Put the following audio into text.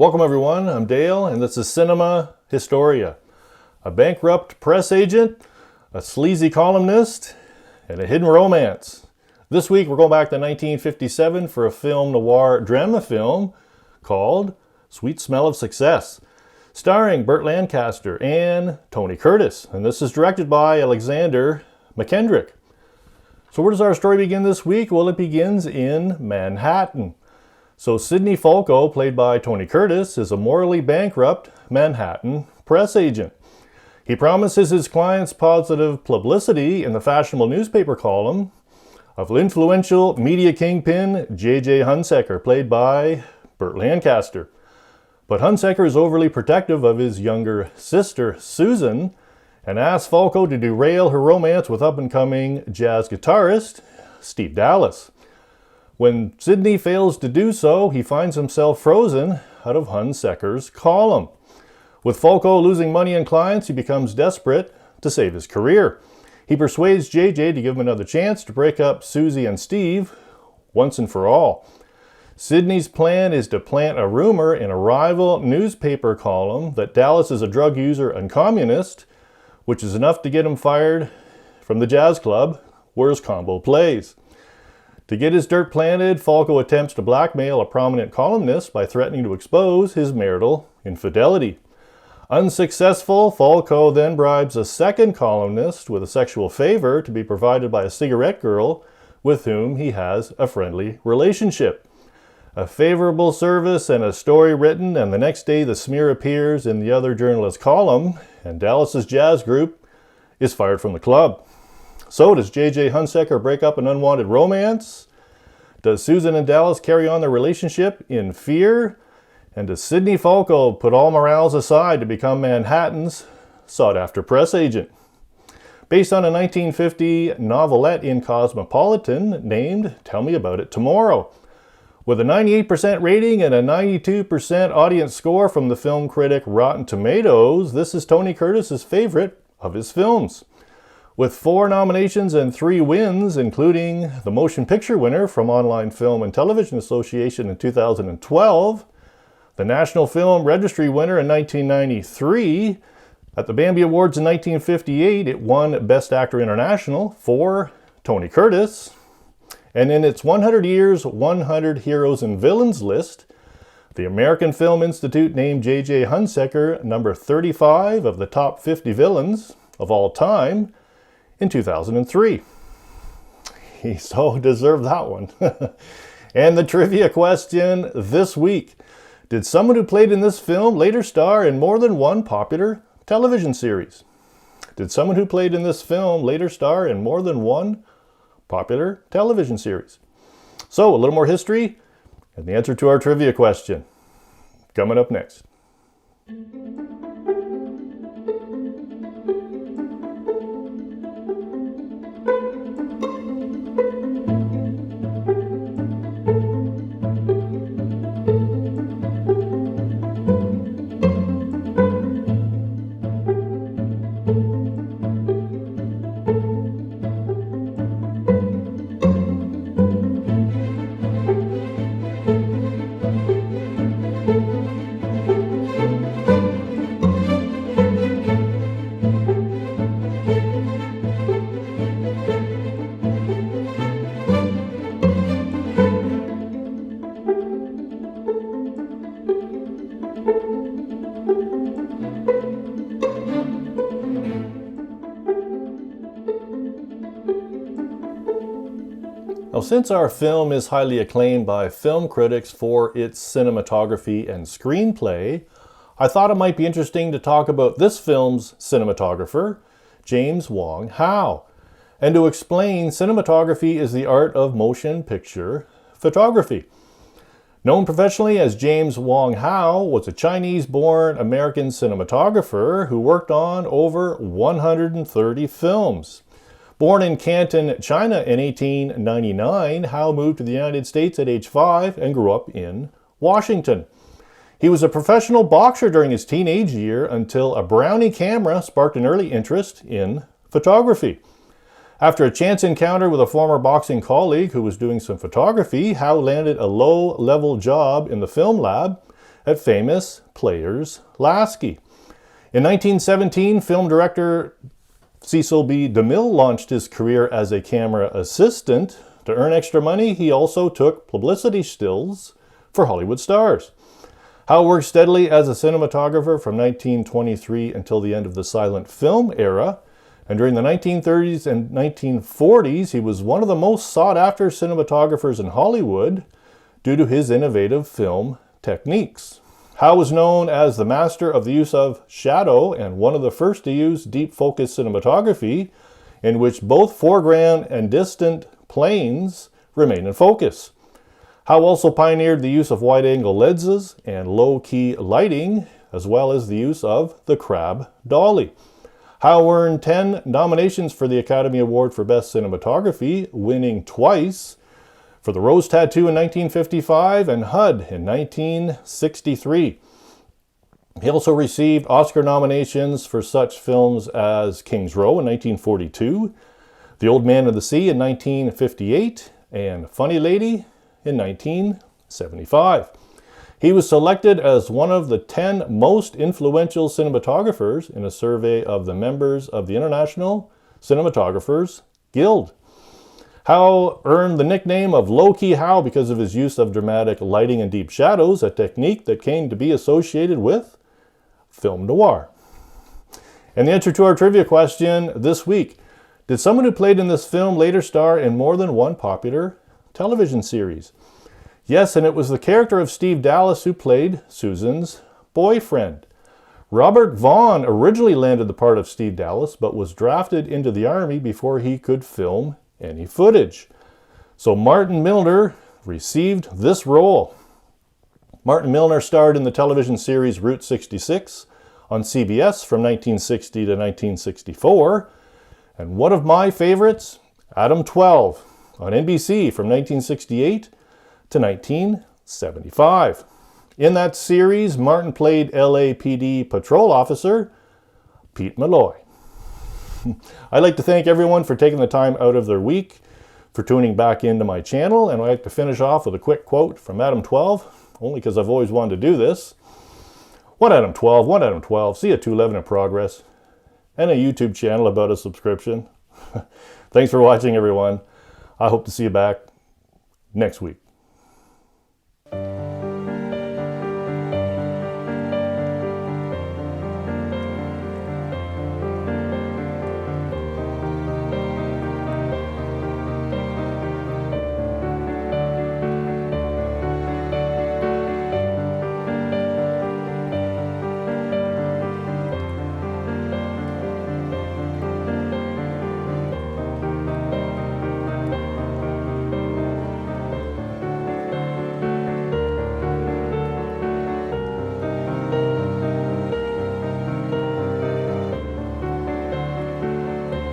Welcome everyone, I'm Dale and this is CinemaHistoria. A bankrupt press agent, a sleazy columnist, and a hidden romance. This week we're going back to 1957 for a film noir drama film called Sweet Smell of Success, starring Burt Lancaster and Tony Curtis. And this is directed by Alexander McKendrick. So where does our story begin this week? Well, it begins in Manhattan. So Sidney Falco, played by Tony Curtis, is a morally bankrupt Manhattan press agent. He promises his clients positive publicity in the fashionable newspaper column of influential media kingpin J.J Hunsecker, played by Burt Lancaster. But Hunsecker is overly protective of his younger sister, Susan, and asks Falco to derail her romance with up-and-coming jazz guitarist Steve Dallas. When Sidney fails to do so, he finds himself frozen out of Hunsecker's column. With Falco losing money and clients, he becomes desperate to save his career. He persuades JJ to give him another chance to break up Susie and Steve once and for all. Sidney's plan is to plant a rumor in a rival newspaper column that Dallas is a drug user and communist, which is enough to get him fired from the jazz club where his combo plays. To get his dirt planted, Falco attempts to blackmail a prominent columnist by threatening to expose his marital infidelity. Unsuccessful, Falco then bribes a second columnist with a sexual favor to be provided by a cigarette girl with whom he has a friendly relationship. A favorable service and a story written, and the next day the smear appears in the other journalist's column, and Dallas's jazz group is fired from the club. So does J.J. Hunsecker break up an unwanted romance? Does Susan and Dallas carry on their relationship in fear? And does Sidney Falco put all morals aside to become Manhattan's sought-after press agent? Based on a 1950 novelette in Cosmopolitan named Tell Me About It Tomorrow. With a 98% rating and a 92% audience score from the film critic Rotten Tomatoes, this is Tony Curtis's favorite of his films. With 4 nominations and 3 wins, including the Motion Picture winner from Online Film and Television Association in 2012, the National Film Registry winner in 1993, at the Bambi Awards in 1958, it won Best Actor International for Tony Curtis, and in its 100 Years, 100 Heroes and Villains list, the American Film Institute named J.J. Hunsecker number 35 of the top 50 villains of all time, in 2003. He so deserved that one. And the trivia question this week. Did someone who played in this film later star in more than one popular television series? Did someone who played in this film later star in more than one popular television series? So, a little more history and the answer to our trivia question. Coming up next. Now, since our film is highly acclaimed by film critics for its cinematography and screenplay, I thought it might be interesting to talk about this film's cinematographer, James Wong Howe, and to explain cinematography is the art of motion picture photography. Known professionally as James Wong Howe, was a Chinese-born American cinematographer who worked on over 130 films. Born in Canton, China in 1899, Howe moved to the United States at age 5 and grew up in Washington. He was a professional boxer during his teenage year until a Brownie camera sparked an early interest in photography. After a chance encounter with a former boxing colleague who was doing some photography, Howe landed a low-level job in the film lab at famous Players Lasky. In 1917, film director Cecil B. DeMille launched his career as a camera assistant. To earn extra money, he also took publicity stills for Hollywood stars. Howe worked steadily as a cinematographer from 1923 until the end of the silent film era, and during the 1930s and 1940s, he was one of the most sought-after cinematographers in Hollywood due to his innovative film techniques. Howe was known as the master of the use of shadow and one of the first to use deep focus cinematography, in which both foreground and distant planes remain in focus. Howe also pioneered the use of wide-angle lenses and low-key lighting, as well as the use of the crab dolly. Howe earned 10 nominations for the Academy Award for Best Cinematography, winning twice, for The Rose Tattoo in 1955 and HUD in 1963. He also received Oscar nominations for such films as King's Row in 1942, The Old Man of the Sea in 1958, and Funny Lady in 1975. He was selected as one of the 10 most influential cinematographers in a survey of the members of the International Cinematographers Guild. Howe earned the nickname of Low-Key Howe because of his use of dramatic lighting and deep shadows, a technique that came to be associated with film noir. And the answer to our trivia question this week: did someone who played in this film later star in more than one popular television series? Yes, and it was the character of Steve Dallas who played Susan's boyfriend. Robert Vaughn originally landed the part of Steve Dallas, but was drafted into the Army before he could film any footage. So Martin Milner received this role. Martin Milner starred in the television series Route 66 on CBS from 1960 to 1964. And one of my favorites, Adam 12, on NBC from 1968 to 1975. In that series, Martin played LAPD patrol officer Pete Malloy. I'd like to thank everyone for taking the time out of their week for tuning back into my channel, and I'd like to finish off with a quick quote from Adam 12, only because I've always wanted to do this. One Adam 12, one Adam 12, see a 211 in progress, and a YouTube channel about a subscription. Thanks for watching, everyone. I hope to see you back next week.